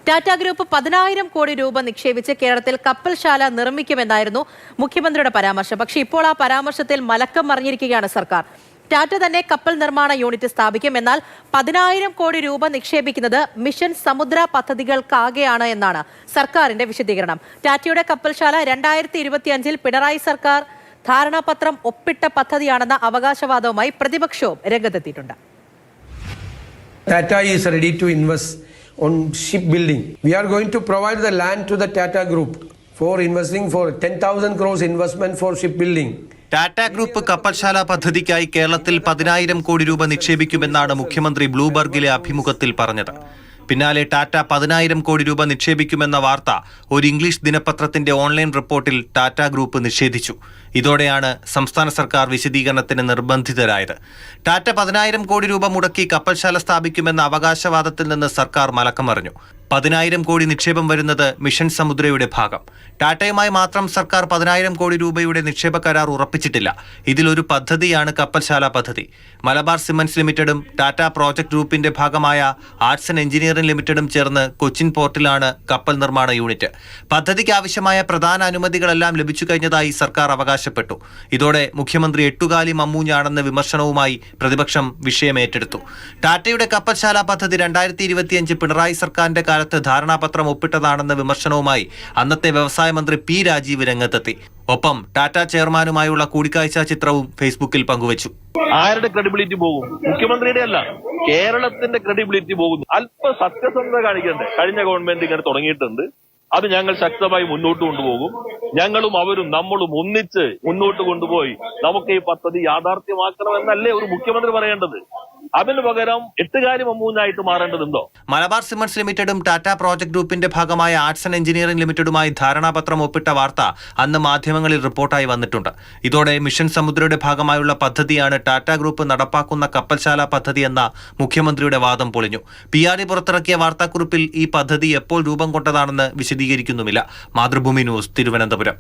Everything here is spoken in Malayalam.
ടാറ്റ ഗ്രൂപ്പ് 10,000 കോടി രൂപ നിക്ഷേപിച്ച് കേരളത്തിൽ കപ്പൽശാല നിർമ്മിക്കുമെന്നായിരുന്നു മുഖ്യമന്ത്രിയുടെ പരാമർശം. പക്ഷേ ഇപ്പോൾ ആ പരാമർശത്തിൽ മലക്കം മറിഞ്ഞിരിക്കുകയാണ് സർക്കാർ. ടാറ്റ തന്നെ കപ്പൽ നിർമ്മാണ യൂണിറ്റ് സ്ഥാപിക്കും. എന്നാൽ 10,000 കോടി രൂപ നിക്ഷേപിക്കുന്നത് മിഷൻ സമുദ്ര പദ്ധതികൾക്കാകെയാണ് എന്നാണ് സർക്കാരിന്റെ വിശദീകരണം. ടാറ്റയുടെ കപ്പൽശാല 2025 പിണറായി സർക്കാർ ധാരണാപത്രം ഒപ്പിട്ട പദ്ധതിയാണെന്ന അവകാശവാദവുമായി പ്രതിപക്ഷവും രംഗത്തെത്തിയിട്ടുണ്ട്. Tata is ready to invest on shipbuilding. We are going to provide the land to the Tata Group for investing for 10,000 crores investment for shipbuilding. Tata group കപ്പൽശാല പദ്ധതിക്കായി കേരളത്തിൽ 10,000 കോടി രൂപ നിക്ഷേപിക്കുമെന്നാണ് മുഖ്യമന്ത്രി ബ്ലൂബർഗിലെ അഭിമുഖത്തിൽ പറഞ്ഞത്. പിന്നാലെ ടാറ്റ 10,000 കോടി രൂപ നിക്ഷേപിക്കുമെന്ന വാർത്ത ഒരു ഇംഗ്ലീഷ് ദിനപത്രത്തിന്റെ ഓൺലൈൻ റിപ്പോർട്ടിൽ ടാറ്റ ഗ്രൂപ്പ് നിഷേധിച്ചു. ഇതോടെയാണ് സംസ്ഥാന സർക്കാർ വിശദീകരണത്തിന് നിർബന്ധിതരായത്. ടാറ്റ 10,000 കോടി രൂപ മുടക്കി കപ്പൽശാല സ്ഥാപിക്കുമെന്ന അവകാശവാദത്തിൽ നിന്ന് സർക്കാർ മലക്കമറിഞ്ഞു. 10,000 കോടി നിക്ഷേപം വരുന്നത് മിഷൻ സമുദ്രയുടെ ഭാഗം. ടാറ്റയുമായി മാത്രം സർക്കാർ 10,000 കോടി രൂപയുടെ നിക്ഷേപ കരാർ ഉറപ്പിച്ചിട്ടില്ല. ഇതിലൊരു പദ്ധതിയാണ് കപ്പൽശാല പദ്ധതി. മലബാർ സിമന്റ്സ് ലിമിറ്റഡും ടാറ്റ പ്രോജക്ട് ഗ്രൂപ്പിന്റെ ഭാഗമായ ആർട്സ് ആൻഡ് എഞ്ചിനീയറിംഗ് ലിമിറ്റഡും ചേർന്ന് കൊച്ചിൻ പോർട്ടിലാണ് കപ്പൽ നിർമ്മാണ യൂണിറ്റ്. പദ്ധതിക്ക് ആവശ്യമായ പ്രധാന അനുമതികളെല്ലാം ലഭിച്ചു കഴിഞ്ഞതായി സർക്കാർ അവകാശപ്പെട്ടു. ഇതോടെ മുഖ്യമന്ത്രി എട്ടുകാലി മമ്മൂഞ്ഞാണെന്ന വിമർശനവുമായി പ്രതിപക്ഷം വിഷയം ഏറ്റെടുത്തു. ടാറ്റയുടെ കപ്പൽശാല പദ്ധതി 2025 പിണറായി സർക്കാരിന്റെ കാലത്ത് ധാരണാപത്രം ഒപ്പിട്ടതാണെന്ന വിമർശനവുമായി അന്നത്തെ വ്യവസായ മന്ത്രി പി രാജീവ് രംഗത്തെത്തി. ഒപ്പം ടാറ്റ ചെയർമാനുമായുള്ള കൂടിക്കാഴ്ചാ ചിത്രവും ഫേസ്ബുക്കിൽ പങ്കുവച്ചു. ആരുടെ ക്രെഡിബിലിറ്റി പോകും? മുഖ്യമന്ത്രിയുടെ അല്ല, കേരളത്തിന്റെ ക്രെഡിബിലിറ്റി പോകുന്നു. അല്പ സത്യസന്ധത കാണിക്കണ്ടേ? കഴിഞ്ഞ ഗവൺമെന്റ് ഇങ്ങനെ തുടങ്ങിയിട്ടുണ്ട്. അത് ഞങ്ങൾ ശക്തമായി മുന്നോട്ട് കൊണ്ടുപോകും. ഞങ്ങളും അവരും നമ്മളും ഒന്നിച്ച് മുന്നോട്ട് കൊണ്ടുപോയി നമുക്ക് ഈ പദ്ധതി യാഥാർത്ഥ്യമാക്കണമെന്നല്ലേ ഒരു മുഖ്യമന്ത്രി പറയേണ്ടത്? അതിന് പകരം എട്ടുകാലി മമ്മൂഞ്ഞായിട്ട് മാറേണ്ടതുണ്ടോ? മലബാർ സിമന്റ്സ് ലിമിറ്റഡും ടാറ്റ പ്രോജക്ട് ഗ്രൂപ്പിന്റെ ഭാഗമായ ആർട്സ് ആൻഡ് എഞ്ചിനീയറിംഗ് ലിമിറ്റഡുമായി ധാരണാപത്രം ഒപ്പിട്ട വാർത്ത അന്ന് മാധ്യമങ്ങളിൽ റിപ്പോർട്ടായി വന്നിട്ടുണ്ട്. ഇതോടെ മിഷൻ സമുദ്രയുടെ ഭാഗമായുള്ള പദ്ധതിയാണ് ടാറ്റ ഗ്രൂപ്പ് നടപ്പാക്കുന്ന കപ്പൽശാല പദ്ധതി എന്ന മുഖ്യമന്ത്രിയുടെ വാദം പൊളിഞ്ഞു. PRD പുറത്തിറക്കിയ വാർത്താക്കുറിപ്പിൽ ഈ പദ്ധതി എപ്പോൾ രൂപം കൊണ്ടതാണെന്ന് വിശദീകരിക്കുന്നുമില്ല. മാതൃഭൂമി ന്യൂസ്, തിരുവനന്തപുരം.